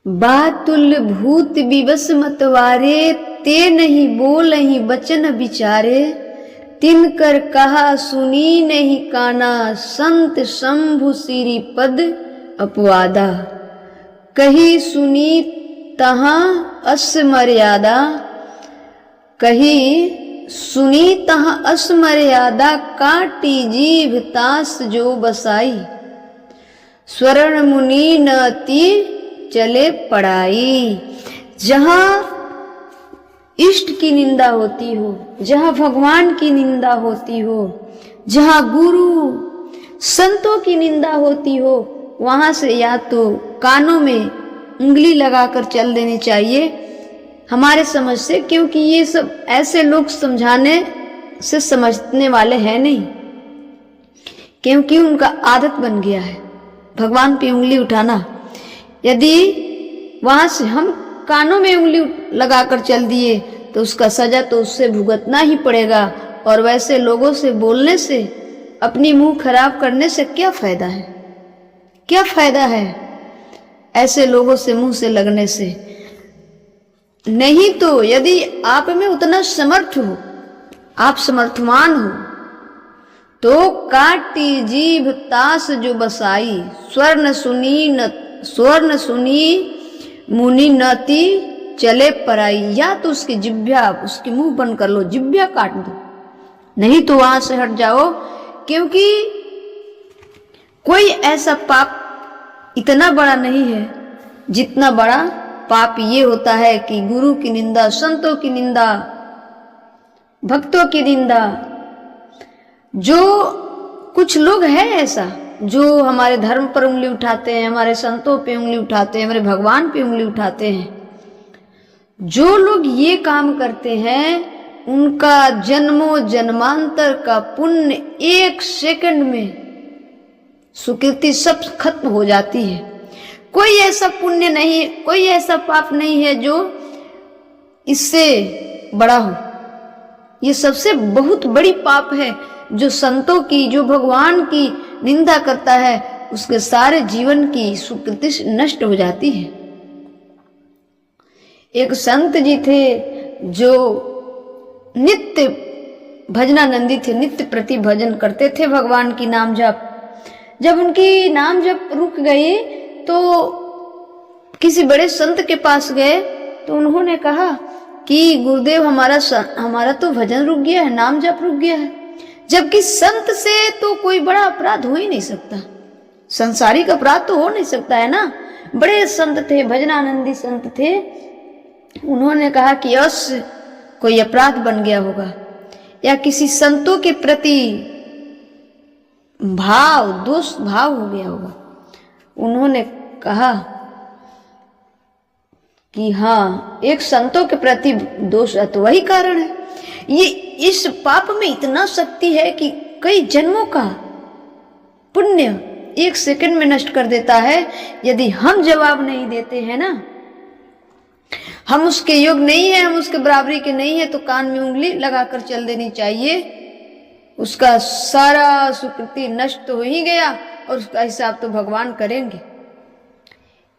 बातुल भूत विवश मतवारे, ते नहीं बोलहि बचन विचारे। तिनकर कहा सुनी नहीं काना, संत शंभु सिरि पद अपवादा। कही सुनी तहाँ अस मर्यादा, कही सुनी तहाँ अस मर्यादा। काटी जीभ तास जो बसाई, स्वर्ण मुनि न अति चले पढ़ाई। जहाँ इष्ट की निंदा होती हो, जहाँ भगवान की निंदा होती हो, जहाँ गुरु संतों की निंदा होती हो, वहां से या तो कानों में उंगली लगाकर चल देनी चाहिए हमारे समझ से, क्योंकि ये सब ऐसे लोग समझाने से समझने वाले हैं नहीं, क्योंकि उनका आदत बन गया है भगवान पे उंगली उठाना। यदि वहां से हम कानों में उंगली लगाकर चल दिए तो उसका सजा तो उससे भुगतना ही पड़ेगा। और वैसे लोगों से बोलने से, अपनी मुंह खराब करने से क्या फायदा है? क्या फायदा है ऐसे लोगों से मुंह से लगने से? नहीं तो यदि आप में उतना समर्थ हो, आप समर्थवान हो, तो काटी जीभ तास जो बसाई। स्वर्ण सुनी मुनि नति चले पराई। या तो उसकी जिभ्या, उसकी मुंह बंद कर लो, जिभ्या काट दो, नहीं तो वहां से हट जाओ। क्योंकि कोई ऐसा पाप इतना बड़ा नहीं है जितना बड़ा पाप ये होता है कि गुरु की निंदा, संतों की निंदा, भक्तों की निंदा। जो कुछ लोग हैं ऐसा जो हमारे धर्म पर उंगली उठाते हैं, हमारे संतों पे उंगली उठाते हैं, हमारे भगवान पे उंगली उठाते हैं। जो लोग ये काम करते हैं उनका जन्मों जन्मांतर का पुण्य एक सेकंड में सुकृति सब खत्म हो जाती है। कोई ऐसा पुण्य नहीं, कोई ऐसा पाप नहीं है जो इससे बड़ा हो। ये सबसे बहुत बड़ी पाप है। जो संतों की, जो भगवान की निंदा करता है, उसके सारे जीवन की सुकृति नष्ट हो जाती है। एक संत जी थे जो नित्य भजनानंदी थे, नित्य प्रति भजन करते थे भगवान की नाम जप। जब उनकी नाम जप रुक गई तो किसी बड़े संत के पास गए तो उन्होंने कहा कि गुरुदेव हमारा तो भजन रुक गया है, नाम जप रुक गया है। जबकि संत से तो कोई बड़ा अपराध हो ही नहीं सकता, संसारिक अपराध तो हो नहीं सकता है ना। बड़े संत थे, भजनानंदी संत थे। उन्होंने कहा कि अवश्य कोई अपराध बन गया होगा, या किसी संतों के प्रति दोष भाव हो गया होगा। उन्होंने कहा कि हाँ, एक संतों के प्रति दोष है तो वही कारण है। ये इस पाप में इतना शक्ति है कि कई जन्मों का पुण्य एक सेकंड में नष्ट कर देता है। यदि हम जवाब नहीं देते हैं ना, हम उसके योग नहीं है, हम उसके बराबरी के नहीं है, तो कान में उंगली लगाकर चल देनी चाहिए। उसका सारा सुकृति नष्ट हो ही गया और उसका हिसाब तो भगवान करेंगे।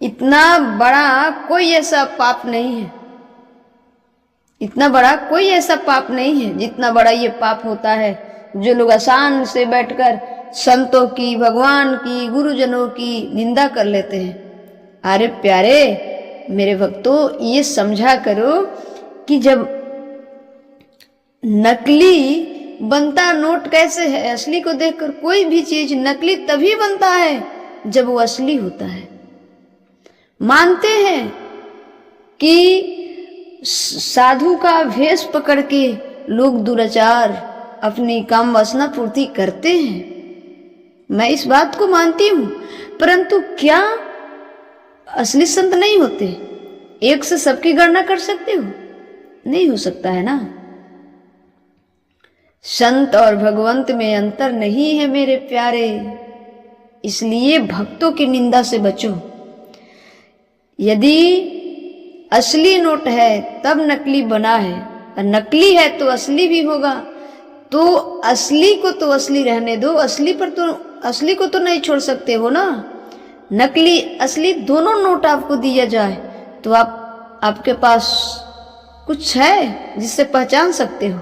इतना बड़ा कोई ऐसा पाप नहीं है, इतना बड़ा कोई ऐसा पाप नहीं है जितना बड़ा ये पाप होता है जो लोग आसान से बैठकर संतों की, भगवान की, गुरुजनों की निंदा कर लेते हैं। अरे प्यारे मेरे भक्तों, ये समझा करो कि जब नकली बनता नोट कैसे है, असली को देखकर कोई भी चीज नकली तभी बनता है जब वो असली होता है। मानते हैं कि साधु का भेष पकड़ के लोग दुराचार अपनी काम वासना पूर्ति करते हैं, मैं इस बात को मानती हूं। परंतु क्या असली संत नहीं होते? एक से सबकी गणना कर सकते हो? नहीं हो सकता है ना। संत और भगवंत में अंतर नहीं है मेरे प्यारे, इसलिए भक्तों की निंदा से बचो। यदि असली नोट है तब नकली बना है, और नकली है तो असली भी होगा, तो असली को तो असली रहने दो। असली को तो नहीं छोड़ सकते हो ना। नकली असली दोनों नोट आपको दिया जाए तो आपके पास कुछ है जिससे पहचान सकते हो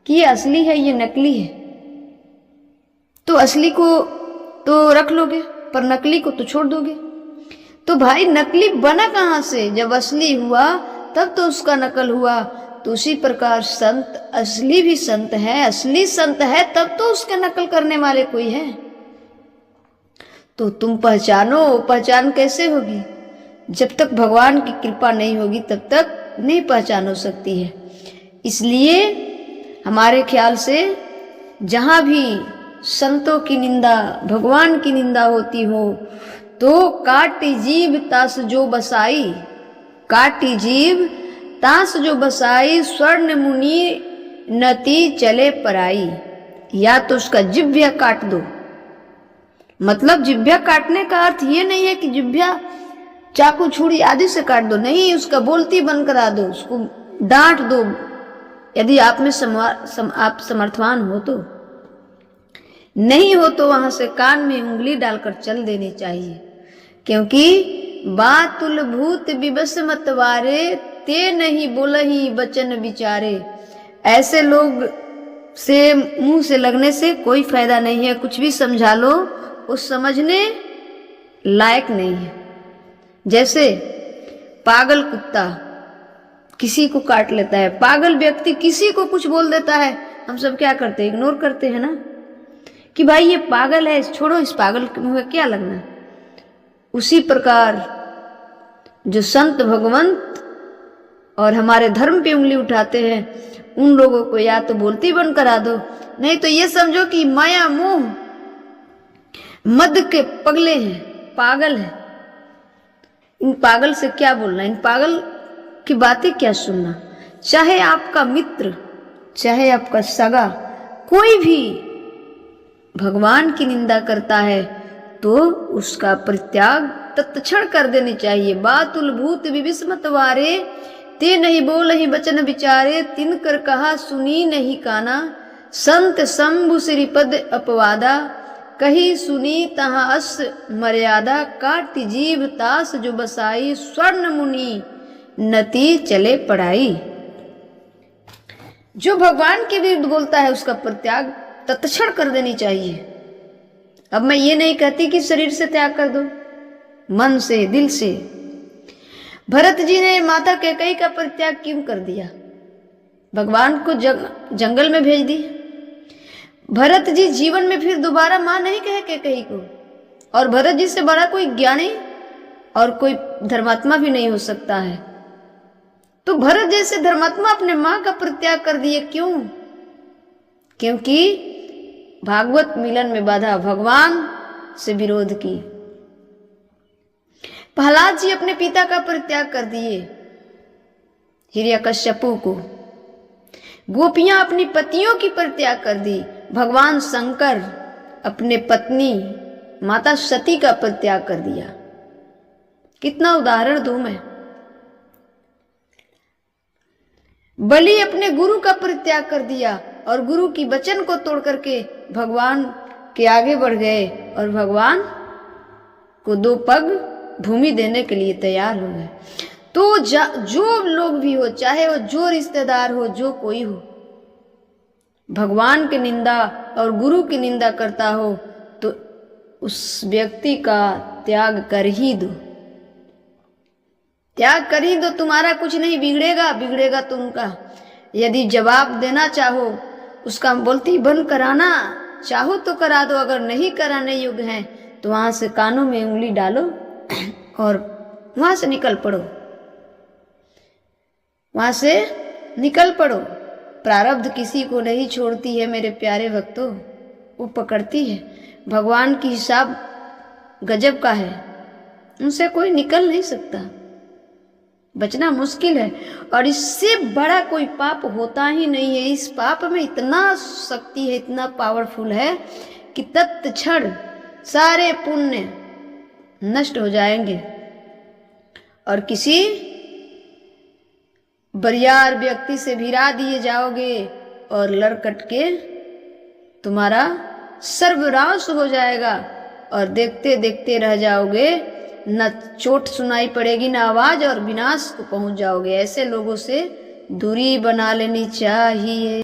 कि ये असली है, ये नकली है। तो असली को तो रख लोगे पर नकली को तो छोड़ दोगे। तो भाई नकली बना कहाँ से? जब असली हुआ तब तो उसका नकल हुआ। तो उसी प्रकार संत असली भी संत है, असली संत है तब तो उसके नकल करने वाले कोई है। तो तुम पहचानो। पहचान कैसे होगी? जब तक भगवान की कृपा नहीं होगी तब तक नहीं पहचान हो सकती है। इसलिए हमारे ख्याल से जहाँ भी संतों की निंदा, भगवान की निंदा होती हो तो काटी जीभ तास जो बसाई, काटी जीभ तास जो बसाई, स्वर्ण मुनि नति चले पराई। या तो उसका जिभ्या काट दो। मतलब जिभ्या काटने का अर्थ ये नहीं है कि जिभ्या चाकू छुरी आदि से काट दो, नहीं, उसका बोलती बंद करा दो, उसको डांट दो यदि आप में आप समर्थवान हो तो। नहीं हो तो वहां से कान में उंगली डालकर चल देनी चाहिए। क्योंकि बातुल भूत विवश मतवारे, ते नहीं बोलही बचन विचारे। ऐसे लोग से मुंह से लगने से कोई फायदा नहीं है। कुछ भी समझा लो वो समझने लायक नहीं है। जैसे पागल कुत्ता किसी को काट लेता है, पागल व्यक्ति किसी को कुछ बोल देता है, हम सब क्या करते हैं? इग्नोर करते हैं ना कि भाई ये पागल है, छोड़ो, इस पागल के मुंह में क्या लगना। उसी प्रकार जो संत भगवंत और हमारे धर्म पे उंगली उठाते हैं उन लोगों को या तो बोलती बंद करा दो, नहीं तो ये समझो कि माया मोह मद के पगले हैं, पागल है। इन पागल से क्या बोलना, इन पागल की बातें क्या सुनना। चाहे आपका मित्र, चाहे आपका सगा, कोई भी भगवान की निंदा करता है तो उसका परित्याग तत्क्षण कर देनी चाहिए। बातुल भूत विविस्मत वारे, ते नहीं बोलहि बचन विचारे, तिन कर कहा सुनी नहीं काना, संत शंभु श्रीपद अपवादा, कही सुनी तहाँ अस मर्यादा, काटी जीभ तास जो बसाई, स्वर्ण मुनि नति चले पढ़ाई। जो भगवान के विरुद्ध बोलता है उसका परित्याग तत्क्षण कर देनी चाहिए। अब मैं ये नहीं कहती कि शरीर से त्याग कर दो, मन से, दिल से। भरत जी ने माता कैकेयी का परित्याग क्यों कर दिया? भगवान को जंगल में भेज दी। भरत जी जीवन में फिर दोबारा मां नहीं कहे कैकेयी को। और भरत जी से बड़ा कोई ज्ञानी और कोई धर्मात्मा भी नहीं हो सकता है। तो भरत जैसे धर्मात्मा अपने मां का परित्याग कर दिए, क्यों? क्योंकि भागवत मिलन में बाधा, भगवान से विरोध की। प्रहलाद जी अपने पिता का परित्याग कर दिए, हिरण्यकश्यपु को। गोपियां अपनी पतियों की परित्याग कर दी। भगवान शंकर अपने पत्नी माता सती का परित्याग कर दिया। कितना उदाहरण दूं मैं। बलि अपने गुरु का परित्याग कर दिया और गुरु की वचन को तोड़ करके भगवान के आगे बढ़ गए और भगवान को 2 पग भूमि देने के लिए तैयार हो गए। तो जो लोग भी हो, चाहे वो जो रिश्तेदार हो, जो कोई हो, भगवान की निंदा और गुरु की निंदा करता हो तो उस व्यक्ति का त्याग कर ही दो। त्याग कर ही दो, तुम्हारा कुछ नहीं बिगड़ेगा, बिगड़ेगा तो उनका। यदि जवाब देना चाहो, उसका बोलती बंद कराना चाहो तो करा दो, अगर नहीं कराने योग्य है तो वहां से कानों में उंगली डालो और वहां से निकल पड़ो, वहां से निकल पड़ो। प्रारब्ध किसी को नहीं छोड़ती है मेरे प्यारे भक्तों, वो पकड़ती है। भगवान की हिसाब गजब का है, उनसे कोई निकल नहीं सकता, बचना मुश्किल है। और इससे बड़ा कोई पाप होता ही नहीं है। इस पाप में इतना शक्ति है, इतना पावरफुल है कि तत्क्षण सारे पुण्य नष्ट हो जाएंगे और किसी बरियार व्यक्ति से भिड़ा दिए जाओगे और लड़कट के तुम्हारा सर्वनाश हो जाएगा और देखते देखते रह जाओगे, न चोट सुनाई पड़ेगी न आवाज, और विनाश को पहुंच जाओगे। ऐसे लोगों से दूरी बना लेनी चाहिए।